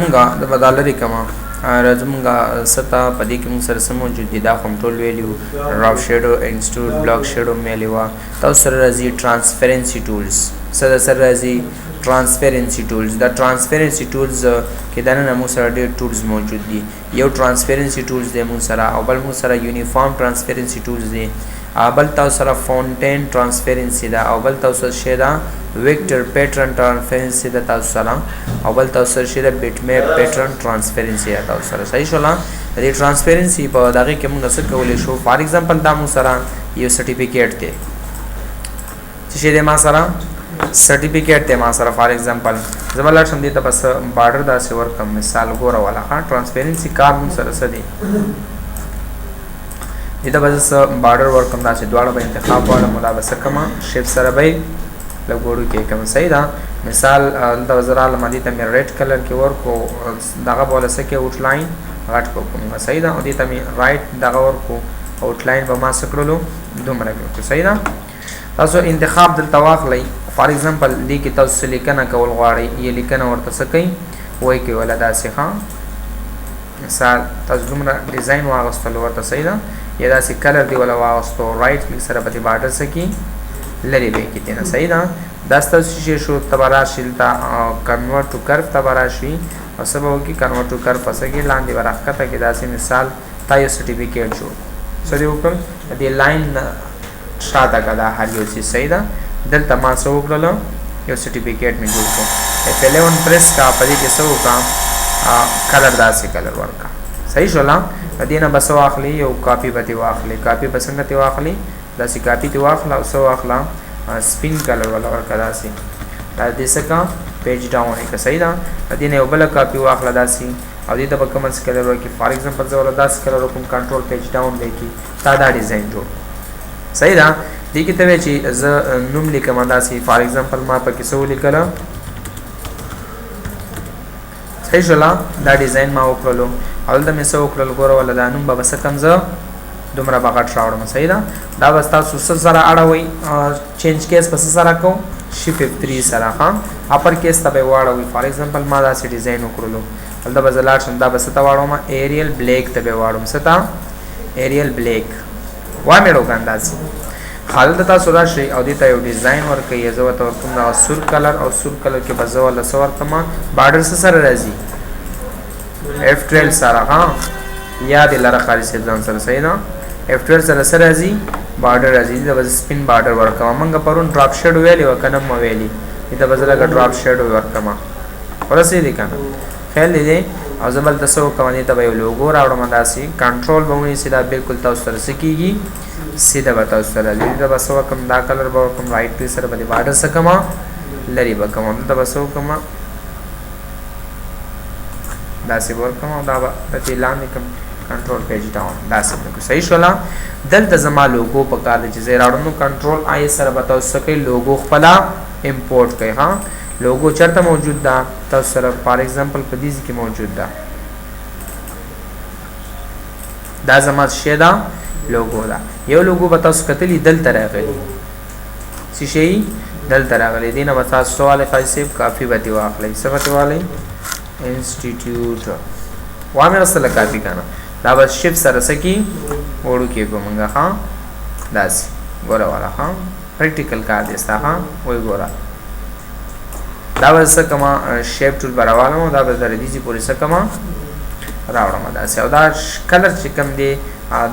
مونږه د بدالري کما رزمږه ستا پدې کې موږ سره سم موجود دي دا کنټرول ویلیو راو شیډو انسټیټیوټ بلاک شیډو میلیوا تاسو سره راځي ترانسپیرنسي ټولز سره راځي ترانسپیرنسي ټولز دا ترانسپیرنسي ټولز کې دا نه موږ سره ډېر ټولز موجود دي یو ترانسپیرنسي ټولز دی موږ سره او بل موږ سره یونیفارم ترانسپیرنسي ټولز دی بل تاسو سره فونټین ترانسپیرنسي دا او بل تاسو سره دا ویکټر پیټرن ترانسپیرنسي دا تاسو سره او بل تاسو سره بیٹ میپ پیټرن ترانسپیرنسي دا تاسو سره صحیح شولا د ترانسپیرنسي په دغه کې موږ څه کولای شو فار ایگزامپل دا موږ سره یو سرټیفیکیټ دی چې د ما سره سرټیفیکیټ دی ما سره فار ایگزامپل زبر شم دي ته بس بارډر دا سی ورکم مثال ګوره والا ها ترانسپیرنسي کار موږ سره سدي دې ته بس بارډر ورکم دا چې دواړه به انتخاب والا مولا بس کما شیپ سره به لګورو کې کوم صحیح دا مثال د وزرال مدي ته مې ریډ کلر کې ورکو دغه بوله سکه آوټ لاین غټ کو کوم صحیح دا او دې ته مې رائټ دغه ورکو آوټ لاین به ما سکړلو دومره کو صحیح دا تاسو انتخاب دلته واخلئ فار ایگزامپل دې کې تاسو لیکنه کول غواړئ یې لیکنه ورته سکئ وای کې ولا داسې ها مثال تاسو دومره ډیزاین واغستل ورته صحیح دا یا داسې کلر دی ولا واغستو رائټ کلیک سره په بارډر سکی لری به کې نه صحیح دا داسته شي شو تبارا شیلتا کنورټ ټو کرف تبارا شي او سبا کی کنورټ ټو کرف پسګي لاندې ورخته کې داسې مثال تایو سرټیفیکیټ شو سړي وکړ دې لاین شاته کدا هر یو شي صحیح دا دلته ما سو وکړلو یو سرټیفیکیټ می جوړ کو F11 پریس کا پدې کې سو کا کلر داسې کلر ورکا صحیح شولا دینه بس واخلي یو کاپی به واخلي کاپی بسنګ ته واخلي داسې کاپی ته واخلا او سو واخلا سپین کلر ولا ورکا داسې دا دې سکا پیج ډاون کې صحیح دا دینه یو بل کاپی واخلا داسې او دې ته په کومس کلر ورکی فار ایگزامپل زه ولا داسې کلر کوم کنټرول پیج ډاون لیکي دا ډیزاین جوړ صحیح دا دې کې ته چې ز نوم لیکم داسې فار ایگزامپل ما په کې سو لیکل صحیح شولا دا ډیزاین ما وکړلو اول د میسو وکړل ګوره ولا دا نوم به بس کم زه دومره بغټ راوړم صحیح دا بس تاسو سره اړوي چینج کیس پس سره کو شیفټ F3 سره ها اپر کیس ته واړوي فار ایگزامپل ما دا سي ډیزاین وکړلو ولدا بزلار شم دا بس ته واړم ایریل بلیک ته واړم ستا ایریل بلیک وا مېړو ګانداز حالت تاسو راشي او دې ته یو ډیزاین ورکړي زه وته کوم سور کلر او سور کلر کې بزول سور کما بارډر سره راځي F12 سره ها یا د لاره خارج ځان سره صحیح نه F12 سره راځي بارډر راځي د سپین بارډر ورکما منګه پرون ډراپ شیډ ویلی وکنه مو ویلی دا بزلګه ډراپ شیډ ورکما ورسې دي کنه خیال دې او زبل تاسو کومه ته یو لوګو راوړم داسي کنټرول بونی سیدا بالکل تاسو سره سکیږي سیدا به تاسو سره دا بس وکم دا کلر به کوم رائټ پی سره باندې بارډر سکما لری به کوم دا بس وکم داسې ورکم دا به لاندې کوم کنټرول پیج ډاون داسې کو صحیح شولا دلته زما لوګو په کار دي چې راوړم کنټرول آی سره به تاسو سکه لوګو خپل امپورټ کوي ها لوګو چرته موجود ده تاسو سره فار ایگزامپل په دې کې موجود ده دا زما شیدا لوګو دا یو لوګو به تاسو کتلی دلته راغلی څه شي دلته راغلی دینه به تاسو سوال فایسیب کافی به دی واخلې سمته والی انسټیټیوټ وامه رسله کافی کنه دا بس شیف سره سکی وړو کې کومه ها داس ګوره والا ها پریکټیکل کار دی ستا ها وای ګوره دا بس کما شیپ ټول براوالم دا به در دې پوری سکما راوړم دا سه دا کلر چې کم دی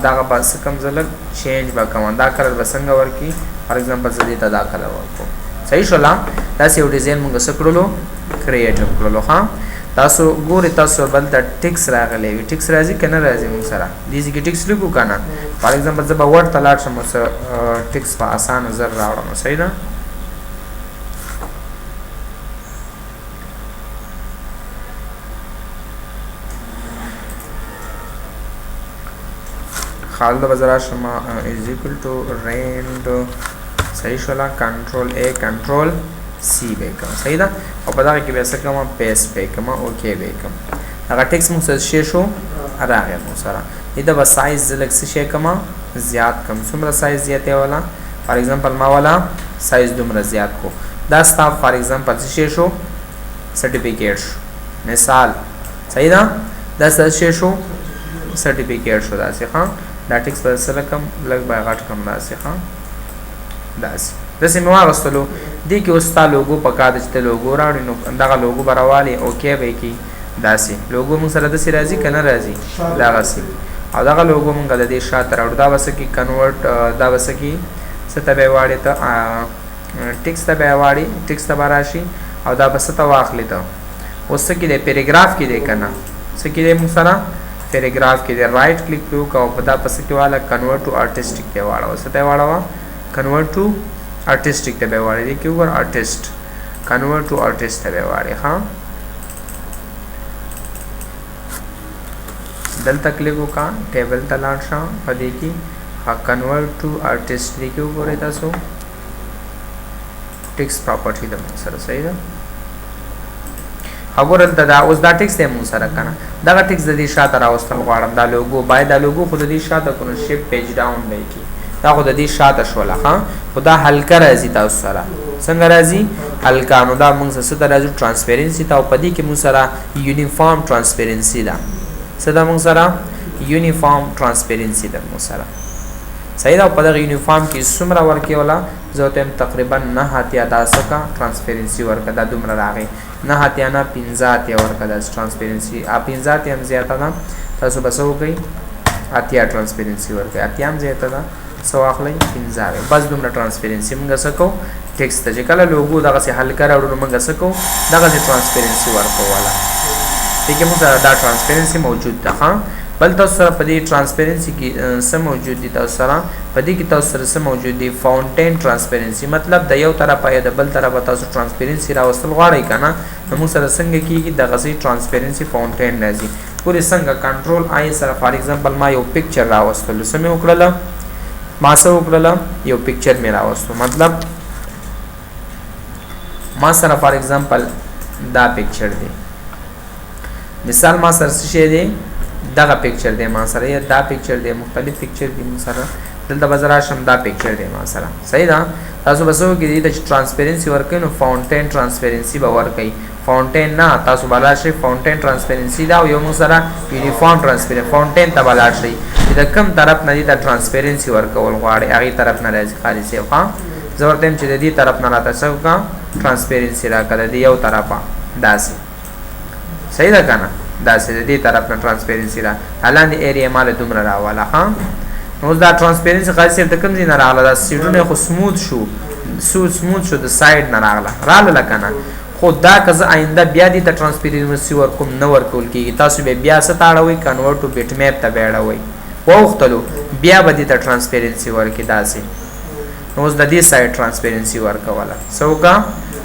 دا بس کم زلک چینج با کوم دا کلر بسنګ ورکی فار ایگزامپل زدي ته دا کلر ورکو صحیح شولا دا یو ډیزاین موږ سکړلو کریټ کړلو ها تاسو ګوري تاسو بل د ټیکس راغلی وی ټیکس راځي کنه راځي موږ سره دې کې ټیکس لیکو کنه فار ایگزامپل زبا ورډ تلاټ شم ټیکس په اسانه زر راوړم صحیح ده خالد بازار شما is equal to rand صحیح شولا کنټرول A کنټرول C به کوم صحیح ده او په دا کې به څه کوم پیس به کوم اوکے به کوم هغه ټیکس موږ سره شي شو راغی موږ سره دا به سایز زلک شي کوم زیات کم څومره سایز زیاته والا فار ایگزامپل ما والا سایز دومره زیات کو دا ستا فار ایگزامپل شي شو سرټیفیکیټ مثال صحیح ده دا څه شو سرټیفیکیټ شو داسې ها دا ټیکس په سره کم لګ بای غټ کم داسې ها داسې مې واغستلو دې کې اوس تا لوګو پکا د چې لوګو راوړي نو دغه لوګو براواله اوکې به کی داسې لوګو موږ سره د سې راځي کنه راځي دا غسي او دغه لوګو موږ د دې شاته راوړو دا وسه کې کنورټ دا وسه کې ستبه واړی ته ټیکس ته به واړی ټیکس ته راشي او دا بس ته واخلې ته اوس کې د پیراګراف کې دی کنه څه کې دی موږ سره پیراګراف کې دی رائټ کلیک کړو او په دا پس کې والا کنورټ ټو ارټسټیک ته واړو څه ته واړو کنورټ ټو ارټسټیک ته به واړی دی کې ور ارټست کنورټ ټو ارټست ته به واړی ها دلته کلیک وکا ټیبل ته لاړ شم په دې کې کنورټ ټو ارټست دی کې وګورئ تاسو ټیکس پراپرټی د موږ سره صحیح ده وګورئ دا اوس دا ټیکس د موږ سره کنه دا ټیکس د دې شاته راوستل غواړم دا لوګو باید دا لوګو خود دې شاته کو شیپ پیج ډاون دی کی دا خود دې شاته شوله ها خدا هلکه راځي تاسو سره څنګه راځي هلکه نو دا موږ سره راځي ترانسپیرنسي ته او پدې کې موږ سره یونیفارم ترانسپیرنسي ده صدا موږ سره یونیفارم ترانسپیرنسي ده موږ سره صحیح ده په دغه یونیفارم کې څومره ورکی ولا زه ته تقریبا 9 اتیا تاسو ترانسپیرنسي ورکړه دا دومره راغی 9 اتیا نه 15 اتیا ورکړه د ترانسپیرنسي 15 اتیا هم زیاته ده تاسو بس وګورئ اتیا ترانسپیرنسي ورکړه اتیا هم زیاته ده سو اخلي 15 بس دومره ترانسپیرنسي موږ سکو ټیکس ته چې کله لوګو دغه سي حل کراوړو موږ سکو دغه سي ترانسپیرنسي ورکواله دغه موږ دا ترانسپیرنسي موجود ده ها بل تاسو سره په دې ترانسپیرنسي کې څه موجود دي تاسو سره په دې کې تاسو سره څه موجود دي فاونټین ترانسپیرنسي مطلب د یو طرفه یا د بل طرفه تاسو ترانسپیرنسي راوستل غواړئ کنه نو موږ سره څنګه کیږي د غسي ترانسپیرنسي فاونټین راځي پوری څنګه کنټرول آی سره فار ایگزامپل ما یو پکچر راوستل سمې وکړل ما څه وکړل یو پکچر مې راوستو مطلب ما سره فار ایگزامپل دا پکچر دی مثال ما سره څه شی دی دغه پکچر دی ما سره یا دا پکچر دی مختلف پکچر دی ما سره دلته بازار شم دا پکچر دی ما سره صحیح ده تاسو بسو کې د ترانسپیرنسي ورکې نو فاونټین ترانسپیرنسي به ورکې فاونټین نه تاسو بلار شي فاونټین ترانسپیرنسي دا یو مو سره یونیفارم ترانسپیرنسي فاونټین ته بلار شي د کم طرف نه د ترانسپیرنسي ورکول غواړي هغه طرف نه راځي خالي سي ښا زورتم چې د دې طرف نه راته څو کا ترانسپیرنسي راکړه دی یو طرفه داسې صحیح ده کنه داسې د دې طرف نه ترانسپیرنسي را الاندې ایریا مال دومره راواله ها نو دا ترانسپیرنسي خاصه د کوم ځای نه راغله دا سیډونه خو سموث شو د ساید نه راغله کنه خو دا کزه آینده بیا دې ته ترانسپیرنسي ورکوم نو ورکول کیږي تاسو به بیا ستاړوي کنورټ ټو بیت میپ ته بیړوي وختلو بیا به دې ته ترانسپیرنسي ورکې داسې نو د دې ساید ترانسپیرنسي ورکواله سوګه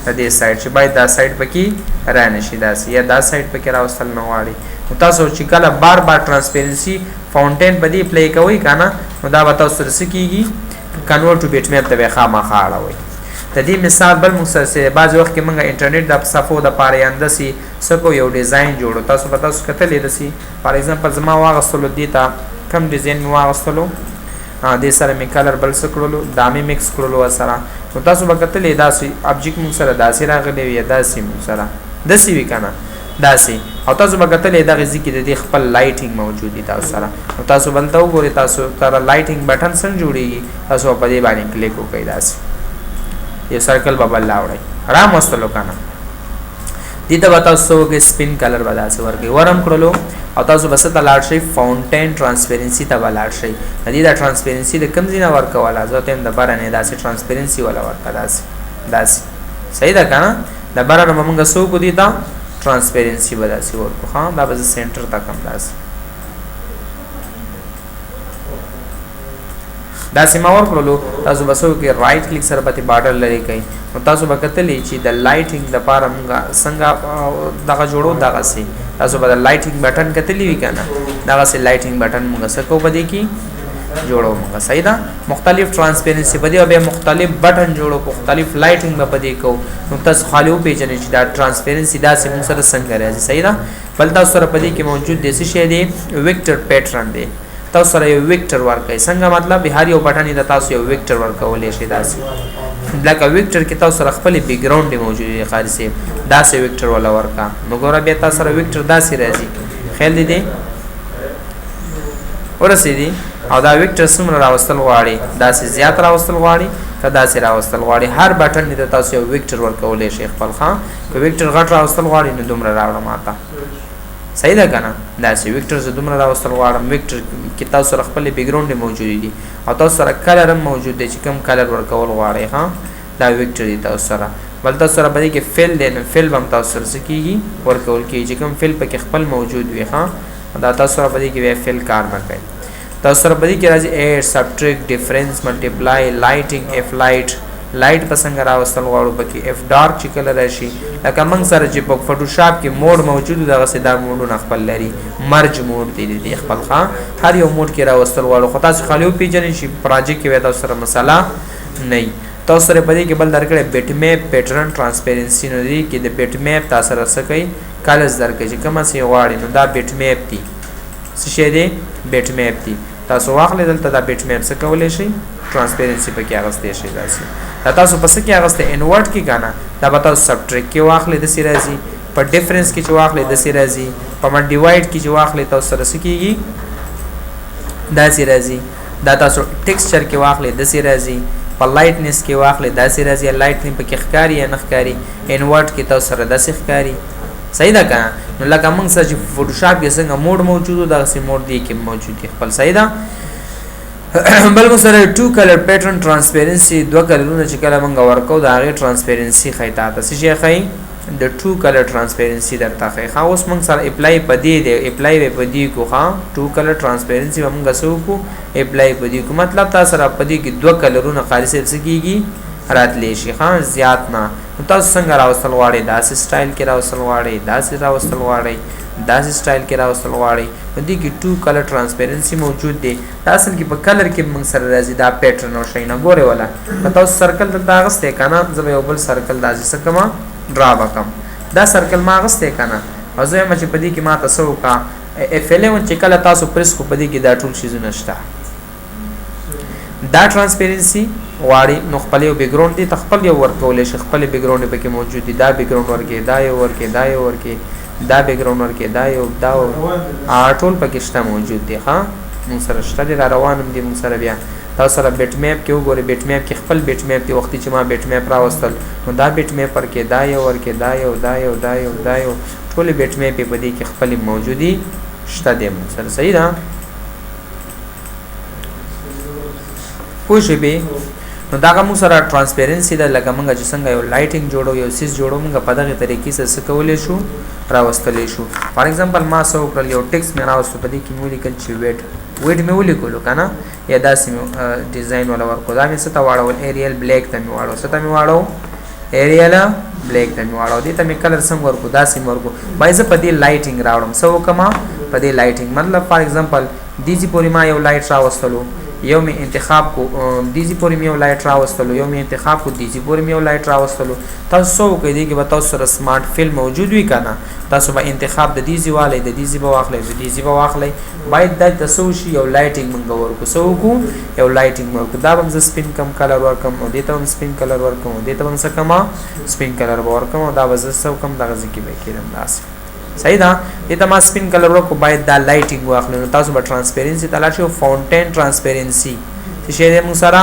د دې سایت چې باید دا سایت پکې را نشي داسې یا دا سایت پکې راوستل نه غواړي نو تاسو چې کله بار ترانسپیرنسي فاونټین په دې اپلای کوئ کنه نو دا به تاسو سره کیږي کنورټ ټو بیت میپ ته به خامخا اړوي د دې مثال بل مخصصه بعض وخت کې موږ انټرنیټ د صفو د پاره اندسي سکو یو ډیزاین جوړو تاسو په تاسو کتلې دسي فار ایگزامپل زما واغستلو دیتا کم ډیزاین می واغستلو د سره می کلر بل سکړلو دامه میکس کړلو سره نو تاسو به کتلې داسي ابجیکټ مو سره داسي راغلی وي داسي مو سره داسي وی کنه داسي او تاسو به کتلې دغه ځکه د خپل لایټینګ موجود دي تاسو سره نو تاسو بلته وګورئ تاسو تر لایټینګ بٹن څنګه جوړیږي تاسو په دې باندې کلیک وکړئ داسي یو سرکل ببل لاوړی آرام واستلو کنه دې ته تاسو کې سپین کلر بداسه ورګي ورم کړلو او تاسو بس ته لاړ شي فاونټین ترانسپیرنسي ته ولاړ شي دې دا ترانسپیرنسي د کم ځینه ورکواله ځکه هم د بارنه داسې ترانسپیرنسي ولا ورکا داسې صحیح ده کنه د بارنه موږ سو کو دي دا ترانسپیرنسي بداسي ورکو ها دا به سنټر تا کم داسې دا سیمه ورکړلو تاسو بسو کې رائټ کلیک سره پتی بارډر لري کوي نو تاسو به کتلې چې د لایټینګ د لپاره موږ څنګه دغه جوړو دغه سي تاسو به د لایټینګ بٹن کتلې وی کنه دغه سي لایټینګ بٹن موږ سکو بده کی جوړو موږ صحیح ده مختلف ترانسپیرنسي بده او به مختلف بٹن جوړو مختلف لایټینګ به بده کو نو تاسو خالو پیژنې چې دا ترانسپیرنسي دا سي موږ سره څنګه راځي صحیح ده بل تاسو سره پدې کې موجود دي څه شی دی ویکټر پیټرن دی تاسو سره یو ویکټر ورکای څنګه مطلب هر یو بٹن د تاسو یو ویکټر ورکولې شي داسې لکه ویکټر کې تاسو سره خپل بیک ګراوند موجود دی خارسي داسې ویکټر ولا ورکا نو ګوره بیا تاسو سره ویکټر داسې راځي خیال دي ورسېدي او دا ویکټر څومره راوستل غواړي داسې زیات راوستل غواړي که داسې راوستل غواړي هر بټن دې تاسو یو ویکټر ورکولای شئ خپل ښه که ویکټر غټ راوستل غواړي نو دومره راوړه ماته صحیح ده کنه داسې ویکټر زه دومره راوستل غواړم ویکټر کې تاسو سره خپل بیک ګراوند موجود دي او تاسو سره کلر هم موجود دی چې کوم کلر ورکول غواړئ ها دا ویکټر دی تاسو سره بل تاسو سره باندې کې فیل دی نو فیل هم تاسو سره کیږي ورکول کیږي چې کوم فیل پکې خپل موجود وي ها دا تاسو سره باندې کې فیل کار نه کوي تاسو سره باندې کې راځي ایډ سبټریکټ ډیفرنس ملټیپلای لایټینګ اف لایټ لایټ پسنګ راوستل غواړو پکې اف ډارک چې کله راشي لکه موږ سره چې په فوټوشاپ کې موډ موجود دغه سیدا موډونه خپل لري مرج موډ دی خپل ښه هر یو موډ کې راوستل غواړو خو تاسو خالي پیژنئ چې پروجیکټ کې تاسو سره مسله نه تاسو سره پدې کې بل درکړې بیٹ میپ پیټرن ترانسپیرنسي نو دی کې د بیٹ میپ تاسو سره سکي کالز درکې چې کومه سي غواړي نو دا بیٹ میپ دی څه شي دی بیٹ میپ دی تاسو واخلې دلته دا بیٹ میپ څه کولای شي ترانسپیرنسي پکې اغستې شي داسې دا تاسو پس کې اغستې انورټ کې کنه دا به تاسو سبټریک کې واخلې د سی راځي په ډیفرنس کې چې واخلې د سی راځي په مډ ډیوایډ کې چې واخلې تاسو سره سکیږي دا سی راځي دا تاسو ټیکسچر کې واخلې د سی راځي په لایټنس کې واخلې د سی راځي لایټنس پکې ښکاری یا نه ښکاری انورټ کې تاسو سره د سی ښکاری صحیح ده کنه نو لکه موږ سره چې فوټوشاپ کې څنګه موډ موجود دا سي موډ دی کې موجود دی خپل صحیح ده بل موږ سره ټو کلر پیټرن ترانسپیرنسي دوه کلرونه چې کله موږ ورکو دا غي ترانسپیرنسي خیتا تاسو شي خی د ټو کلر ترانسپیرنسي درته خی خا اوس موږ سره اپلای پدې دی اپلای پدې کو ها ټو کلر ترانسپیرنسي موږ سو کو اپلای پدې کو مطلب تاسو سره پدې کې دوه کلرونه خالص سکیږي راتلی شي ها زیات نه تاسو څنګه راوستل غواړئ داسې سټایل کې راوستل غواړئ داسې راوستل غواړئ داسې سټایل کې راوستل غواړئ په دې کې ټو کلر ترانسپیرنسي موجود دی دا اصل کې په کلر کې موږ سره راځي دا پیټرن او شي نه ګوره ولا تاسو سرکل دلته غسته کنه زه یو بل سرکل داسې سکما ډرا وکم دا سرکل ما غسته کنه او زه مچ په دې کې ما تاسو کا اف ال چې کله تاسو پریس کو په دې کې دا ټول شیزونه شته دا ترانسپیرنسي غواړي نو خپل یو بیک ګراوند دی خپل یو ورکول شي خپل بیک ګراوند پکې موجود دی دا بیک ګراوند ورکې دا یو ورکې دا یو ورکې دا بیک ګراوند ورکې دا یو دا ټول پکې شته موجود دی ها موږ سره شته دی روانم دی موږ سره بیا تاسو سره بیٹ میپ کې وګورئ بیٹ میپ کې خپل بیٹ میپ دی وختي چې ما بیٹ میپ راوستل نو دا بیٹ میپ ورکې دا یو ورکې دا یو دا یو دا یو دا یو ټول بیٹ میپ په دې کې خپل موجودي شته دی موږ سره صحیح ده پوښې به نو دا کوم سره ترانسپیرنسي دا لکه موږ چې څنګه یو لایټینګ جوړو یو سیس جوړو موږ په دغه طریقې سره کولای شو راوستلې شو فار ایگزامپل ما سو کړل یو ټیکس مې راوستو په دې کې مې ولیکل چې ویټ مې ولیکلو کنه یا داسې ډیزاین ولا ورکو دا مې څه ته واړو ایریل بلیک ته مې واړو څه ته مې واړو ایریل بلیک ته مې واړو دې ته مې کلر سم ورکو داسې ورکو بای زه په دې لایټینګ راوړم سو کما په دې لایټینګ مطلب فار ایگزامپل دیجی پوری ما یو لایټ راوستلو یو می انتخاب کو دیزی پوری می یو لایټ راوستلو یو می انتخاب کو دیزی پوری می یو لایټ راوستلو تاسو کې دي کې به تاسو سره سمارټ فیلم موجود وي کنه تاسو به انتخاب د دیزی والے د دیزی به واخلې د دیزی به واخلې باید د تاسو شي یو لایټینګ منګ ورکو سو کو یو لایټینګ ورکو دا به ز سپین کم کلر ورکم او دته هم سپین کلر ورکم او دته هم څه کما سپین کلر ورکم او دا به ز سو کم دغه ځکه به کېدم داس صحیح ده دته ما سپین کلر ورکو باید دا لایټینګ واخلو تاسو به ترانسپیرنسي تلاش یو فاونټین ترانسپیرنسي چې شه د مو سره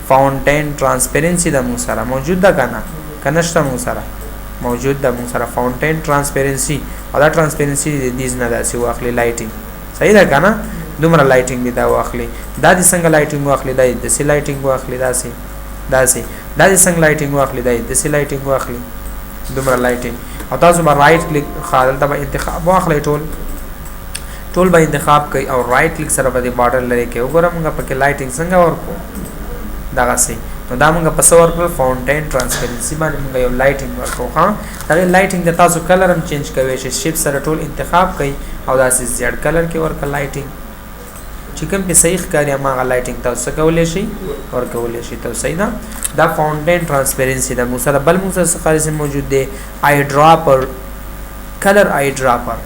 فاونټین ترانسپیرنسي د مو سره موجود ده کنه کنهشته مو سره موجود ده مو سره فاونټین ترانسپیرنسي او دا ترانسپیرنسي د دې نه داسې واخلي لایټینګ صحیح ده کنه دومره لایټینګ دی دا واخلي دا د څنګه لایټینګ واخلي دا د سی لایټینګ واخلي داسې دا د څنګه لایټینګ واخلي دا د سی لایټینګ واخلي دومره لایټینګ او تاسو به رائټ کلیک خالل ته انتخاب واخلئ ټول به انتخاب کوي او رائټ کلیک سره به د بارډر لري کې وګورئ موږ پکې لایټینګ څنګه ورکو دغه سي نو دا موږ په څور پر فاونټین ترانسپیرنسي باندې موږ یو لایټینګ ورکو ها دا لایټینګ د تاسو کلر هم چینج کوي چې شیپ سره ټول انتخاب کوي او دا سي زیډ کلر کې ورکړه لایټینګ چې کوم په صحیح کاری ما لایټینګ تاسو کولای شي ورکولای شي تاسو صحیح ده دا فاونټین ترانسپیرنسي د مو سره بل مو سره خالص موجود دی آی ډراپر کلر آی ډراپر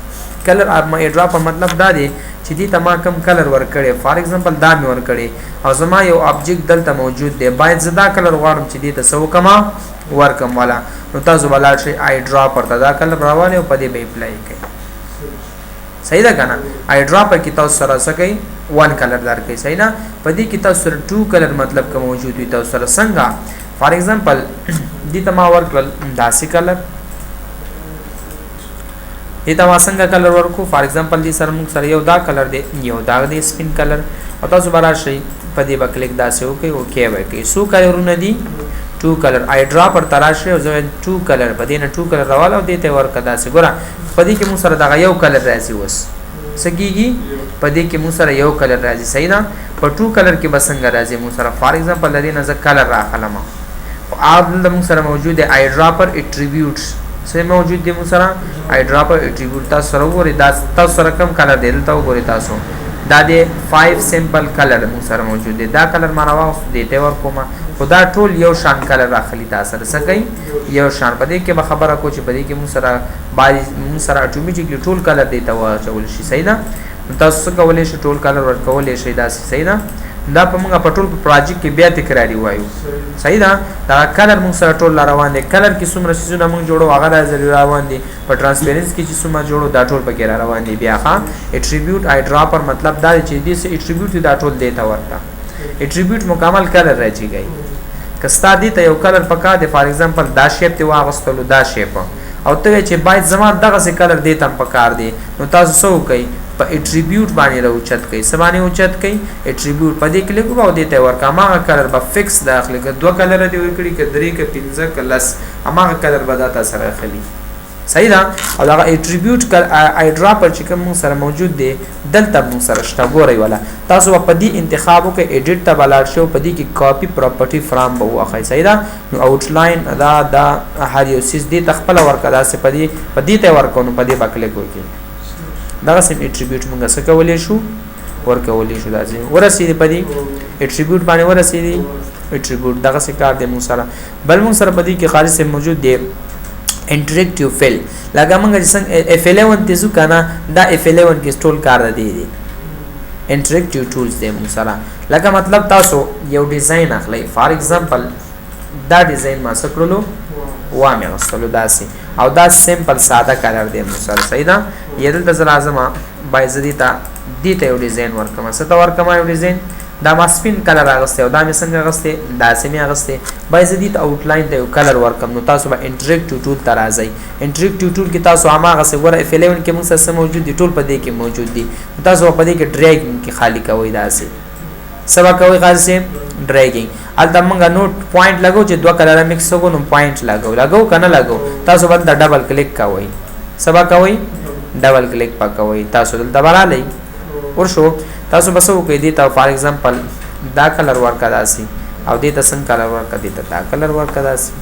کلر آی ډراپر مطلب دا دی چې دې تما کم کلر ورکړي فار ایگزامپل دا مې ورکړي او زما یو آبجیکټ دلته موجود دی باید زدا کلر غواړم چې دې ته سو کما ورکم والا نو تاسو بلال شي آی ډراپر دا کلر راوالي او په دې به اپلای کړئ صحیح ده کنه آی ډراپ کې تاسو سره سکه 1 کلر درکې صحیح نه پدې کې تاسو سره 2 کلر مطلب کوم موجود وي تاسو سره څنګه فار ایگزامپل دې تما ورکل داسې کلر دې تما څنګه کلر ورکو فار ایگزامپل دې سره موږ سره یو دا کلر دی یو دا دی سپین کلر او تاسو برا شي پدې با کلیک داسې وکي اوکې وکي سو کلرونه دي 2 کلر آی ډراپ پر تراشه او زه 2 کلر پدې نه 2 کلر راواله او دې ته ورکا داسې ګوره پدې کې موږ سره دا یو کلر راځي وس سګيږي پدې کې موږ سره یو کلر راځي صحیح ده په 2 کلر کې بسنګ راځي موږ سره فار ایگزامپل لدی نه ز کلر راخلم او اپ موږ سره موجود دی آی ډراپر اټریبیوټس سه موجود دی موږ سره آی ډراپر اټریبیوټ تاسو سره وګورئ دا تاسو سره کم کلر دی دلته وګورئ تاسو دا دی 5 سمپل کلر موږ سره موجود دی دا کلر ما راوست دی ته ور کومه خدا ټول یو شان کلر راخلی تاسو سره سګي یو شان پدې کې به خبره کو چې پدې کې موږ سره موږ سره اتوماتیکلی ټول کلر دی ته واچول شي صحیح ده تاسو کولای شئ ټول کلر ورکولای شئ دا صحیح ده دا په موږ په ټول پروجیکټ کې بیا تکراری وایو صحیح ده دا کلر موږ سره ټول روان دي کلر کې څومره شیزونه موږ جوړو هغه راځي روان دي په ترانسپیرنس کې چې څومره جوړو دا ټول پکې روان دي بیا ښا اټریبیوټ آی ډراپر مطلب دا چې دې سه اټریبیوټ دا ټول دیتا ورته اټریبیوټ مکمل کلر راځي گئی کستا دې ته یو کلر پکا دي فار ایگزامپل دا شیپ ته واغستلو دا شیپ او ته چې باید زما دغه څه کلر دیتا پکار دي نو تاسو سو کوي په اټریبیوټ باندې راوچت کوي سبانه اوچت کوي اټریبیوټ په دې کلیک وکاو دې ته ورکا ما کلر به فکس داخله کې 2 کلر دی ورکړي کې 3 کې 15 کلس اما کلر به داتا سره خلی صحیح ده او دا اټریبیوټ آی ډراپر چې کوم سره موجود دی دلته موږ سره شته ګورئ ولا تاسو په دې انتخابو کې ایډیټ ته بلار شو په دې کې کاپی پراپرټی فرام به واخی صحیح ده نو آوټلاین دا هر یو سیس دې تخپل ورکا دا سه په دې ته ورکو نو په دې باکله کوي دا سم اټریبیوټ موږ څه کولای شو ورکولای شو دا ځي ورسېږي په دې اټریبیوټ باندې ورسېږي اټریبیوټ دغه څه کار دی موږ سره بل موږ سره په دې کې خالص موجود دی انټریکټیو فیل لکه موږ څنګه F11 تیزو کنه دا F11 کې سټول کار دی انټریکټیو ټولز دی موږ سره لکه مطلب تاسو یو ډیزاین اخلي فار ایگزامپل دا ډیزاین ما سکرلو و مې غوښتلو داسې او دا سمپل ساده کلر دی موږ سره صحیح ده یدل ته لازم بایزدی ته دې ته یو ډیزاین ورکم څه ته ورکم یو ډیزاین دا ما سپین کلر اغسته او دا مې څنګه اغسته دا سمې اغسته بایزدی ته آوټلاین ته یو کلر ورکم نو تاسو به انټریکټیو ټول ته راځي انټریکټیو ټول کې تاسو هغه څه ګوره F11 کې موږ سره موجود دي ټول په دې کې موجود دي تاسو په دې کې ډریګینګ کې خالی کوي داسې سبا کوي خاص ډریګینګ الته موږ نوٹ پوینټ لګو چې دوه کلر مکس وګو نو پوینټ لګو کنه لګو تاسو باندې ډبل کلیک کوي سبا کوي ډبل کلیک پکوي تاسو دلته برالي ورشو تاسو بس وکړئ دې ته فار ایگزامپل دا کلر ورکا داسي او دې ته څنګه کلر ورکا دې ته دا کلر ورکا داسي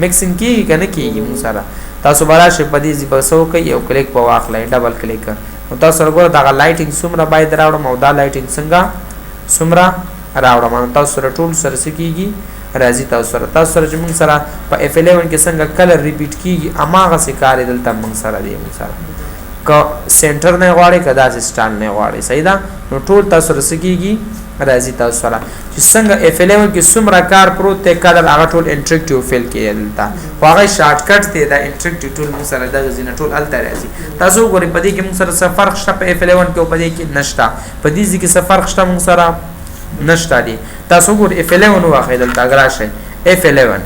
مکسینګ کیږي کنه کیږي موږ سره تاسو براشه په دې بس وکړئ یو کلیک په واخلئ ډبل کلیک نو تاسو وګورئ دا لایټینګ څومره باید راوړم او دا لایټینګ څنګه څومره راوړم نو تاسو سره ټول سره سکیږي راځي تاسو سره چې موږ سره په F11 کې څنګه کلر ریپیټ کیږي اماغه سي کار دلته موږ سره دی موږ سره ک سنټر نه غواړي کدا سټان نه غواړي صحیح ده نو ټول تاسو سره سکیږي راځي تاسو سره چې څنګه F11 کې څومره کار پروت ته کلر هغه ټول انټریکټیو فیل کې دلته هغه شارټ کټ دی دا انټریکټیو ټول موږ سره د زینه ټول الته راځي تاسو وګورئ په دې کې موږ سره څه فرق شته په F11 کې او په دې کې نشته په دې کې څه فرق شته موږ سره نشته دي تاسو وګورئ F11 واخې دلته اگراشه F11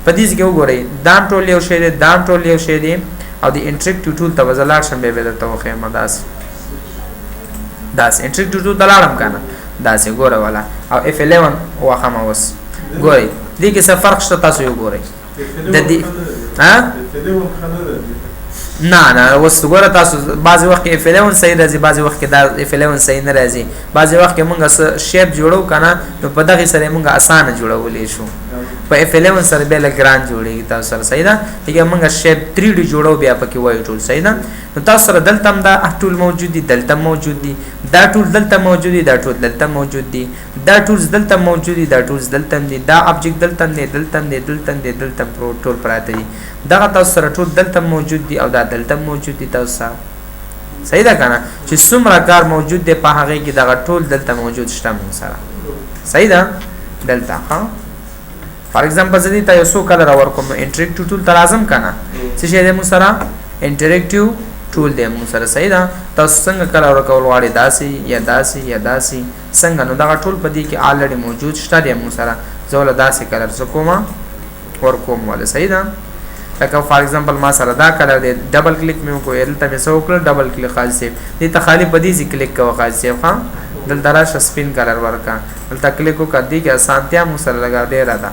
په دې کې وګورئ دام ټول یو شی دی دام ټول یو شی دی او د انټریکټیو ټول ته وزلار شم به درته وخه مداس انټریکټیو ټول دلارم کنه داسې ګوره والا او F11 واخه ما وس ګورئ دې کې څه فرق شته تاسو یو ګورئ د دې ها نه اوس ګوره تاسو بعضی وخت F11 صحیح راځي بعضی وخت کې دا F11 صحیح نه راځي بعضی وخت کې موږ شیپ جوړو کنه نو په دغه سره موږ اسانه جوړولې شو په F11 سره به لګران جوړیږي تاسو سره صحیح ده چې موږ شیپ 3D جوړو بیا پکې وایو ټول صحیح ده نو تاسو سره دلته دا ټول موجود دي دلته موجود دي دا ټول دلته موجود دي دا ټول دلته موجود دي دا ټول دلته موجود دي دا ټول دلته دي دا ابجیکټ دلته دي دلته ټول پراته دي دا تاسو سره ټول دلته موجود دي او دا دلته موجود دي تاسو سره صحیح ده کنه چې څومره کار موجود دي په هغه کې دا ټول دلته موجود شته موږ سره صحیح ده دلته ها فار ایگزامپل زدي تاسو کلر اور کوم انټریکټیو ټول تر اعظم کنه څه شی دې موږ سره انټریکټیو ټول دی موږ سره صحیح ده تاسو څنګه کلر ورکول غواړئ داسې یا داسې یا داسې څنګه نو دغه ټول په دې کې الریډي موجود شته دی موږ سره زه ول داسې کلر زکوما ورکوم ول صحیح ده لکه فار ایگزامپل ما سره دا کلر دی ډبل کلیک مې وکړ دلته مې سو کړ ډبل کلیک خاص دی دې ته خالی په دې کلیک کوه خاص دی ها دلته راشه سپین کلر ورکا دلته کلیک وکړ دې کې اسانتیا موږ سره لگا دی را ده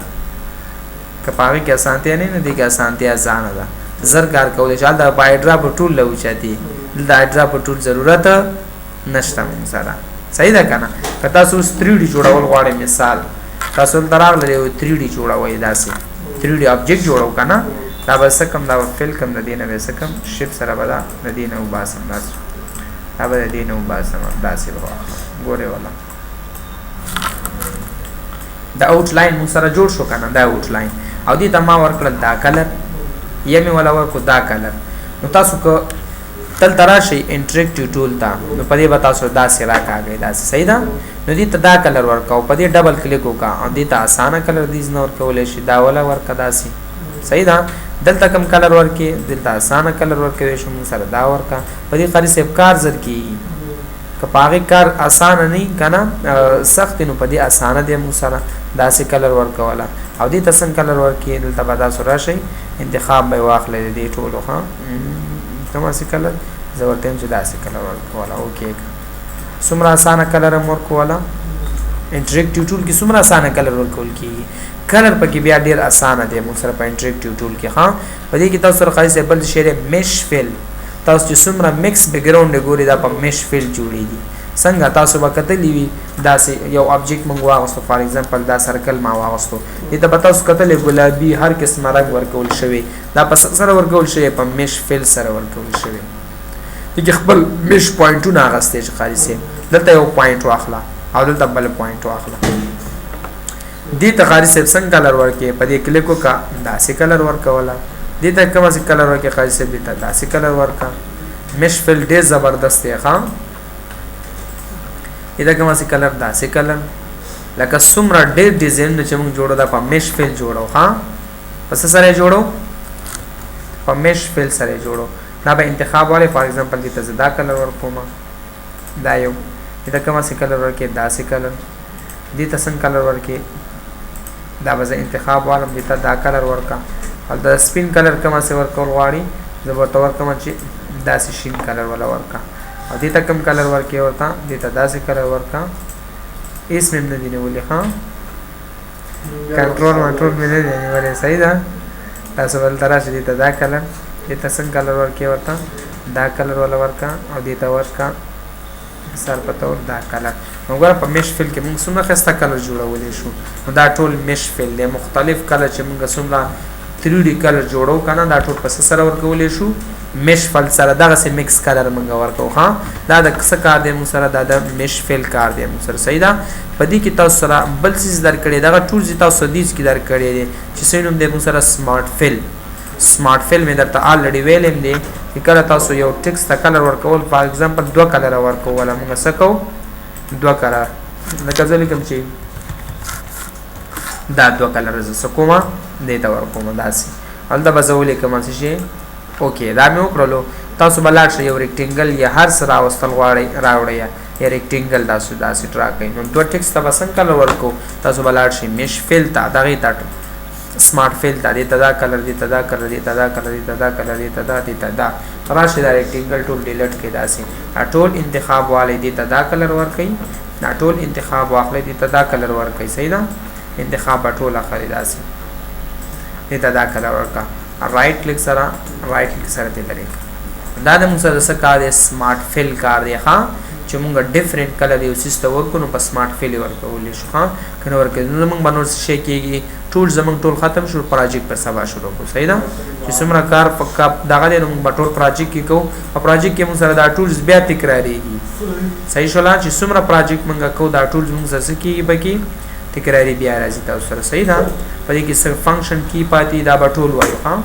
کپاوی کې اسانتیا نه دي کې اسانتیا ځان ده زر کار کولای شال دا پایډرا په ټول لو چاته دا ایډرا په ټول ضرورت نشته موږ سره صحیح ده کنه کته سو 3D جوړول غواړي مثال تاسو دراغله 3D جوړوي داسې 3D آبجیکټ جوړو کنه دا بس کم دا فل کم د دینه وسه کم شپ سره بدا د دینه او باسم داس دا به د دینه او باسم داسې ګوره ولا دا اوټ لاین مو سره جوړ شو کنه دا اوټ لاین او دې ته ما ورکړل دا کلر یمه ولا ورکو دا کلر نو تاسو کو تل تراشي انټریکټیو ټول تا نو په دې به تاسو دا سره راکاږي دا صحیح ده نو دې ته دا کلر ورکاو په دې ډبل کلیک وکا او دې ته اسانه کلر دې نه ورکول شي دا ولا ورکا داسي صحیح ده دلته کم کلر ورکې دلته اسانه کلر ورکوي شو موږ سره دا ورکا په دې خالص افکار زر کی کپاغه کار آسان نه کنه سخت نو په دې اسانه دې موږ سره داسې کلر ورکواله او دې تسن کلر ورکې دلته به تاسو راشي انتخاب به واخلې دې ټولو ها کومه سي کلر زورتم چې داسې کلر ورکواله اوکې سمرا اسانه کلر ورکواله انټریکټیو ټول کې سمرا اسانه کلر ورکول کی کلر پکې بیا ډیر اسانه دی موږ سره په انټریکټیو ټول کې ها په دې کې تاسو سره خالص بل شی مش فل تاسو چې سمرا مکس بیک ګراوند ګوري دا په مش فل جوړیږي څنګه تاسو وکټلې وي داسې یو آبجیکټ موږ واغستو فار ایگزامپل دا سرکل ما واغستو دې ته تاسو کتلې ګلابي هر قسم رنگ ورکول شوی دا په سره ورکول شوی په مش فل سره ورکول شوی چې خپل مش پوینټونه غستې چې خالص دلته یو پوینټ واخلا او دلته بل پوینټ واخلا دې ته خالص څنګه کلر ورکې په دې کلیک وکا داسې کلر ورکولا دې ته کوم څه کلر ورکې خالص دې ته داسې کلر ورکا مش فل ډېر زبردست دی ښا دا کوم څه کلر داسې کلر لکه سمرا ډېر ډیزاین چې موږ جوړو دا په مش فل جوړو ها پس سره جوړو په مش فل سره جوړو دا به انتخاب والے فار ایگزامپل دې ته دا کلر ورکوم دا یو دا کوم څه کلر ورکې داسې کلر دې ته څنګه کلر ورکې دا به انتخاب والم دې ته دا کلر ورکا او دا سپین کلر کوم څه ورکول غواړي زه ورته ورکوم چې داسې شین کلر ولا ورکا او دې ته کوم کلر ورکې ورته دې ته داسې کلر ورکا اس مې نه دی ولې ها کنټرول مې نه دی ولې صحیح ده تاسو ول تراشه دې ته دا کلر دې ته څنګه کلر ورکې ورته دا کلر ولا ورکا او دې ته ورکا سر پتور دا کلر نو ګور په مش فل کې موږ څومره خسته کلر جوړولې شو نو دا ټول مش فل له مختلف کلر چې موږ څومره 3D کلر جوړو کنه دا ټول په سره ورکولې شو مش فل سره دغه سه مکس کلر موږ ورکو ها دا د څه کار دی موږ سره دا د مش فل کار دی موږ سره صحیح ده په دې کې تاسو سره بل څه درکړي دا ټول چې تاسو دې کې درکړي دي چې سینوم دې موږ سره سمارټ فل مې درته الریډي ویلم دي چې کله تاسو یو ټیکس ته کلر ورکول فار ایگزامپل 2 کلر ورکول موږ څه کوو 2 کلر لکه ځل کوم چې دا 2 کلر ز کومه دې تا ورکوم داسي الدا بزولې کوم څه شي اوکې دا مې وکړلو تاسو بلاټ یو ریکټینګل یا هر سره واستل غواړي راوړی یا ریکټینګل داسې ټرا کوي نو 2 ټیکس ته بسن کلر ورکو تاسو بلاټ شي مش فل تا دغه تا سمارټ فیل ته دې تدا کلر دې تدا کلر دې تدا کلر دې تدا کلر دې تدا دې تدا راشه دا ریکټینګل ټول ډیلیټ کې داسې ټول انتخاب والے دې تدا کلر ور کوي دا ټول انتخاب واخلې دې تدا کلر ور کوي صحیح ده انتخاب ټول اخلي داسې دې تدا کلر ورکا رائټ کلیک سره دې لري دا د موږ سره څه کار دی سمارټ فیل کار دی ها چې موږ ډیفرنٹ کلر یو سیستم ورکو نو په سمارټ فیل ورکول شو ها کنه ورکې نو موږ باندې شي کېږي ټول زمونږ ټول ختم شو پروجیکټ پر سبا شروع کو صحیح ده چې څومره کار پکا دغه د موږ ټول پروجیکټ کې کو او پروجیکټ کې موږ سره دا ټولز بیا تکراریږي صحیح شولا چې څومره پروجیکټ موږ کو دا ټولز موږ سره کېږي بکی تکراری بیا راځي تاسو سره صحیح ده په دې کې صرف فنکشن کی پاتې دا ټول وایو ها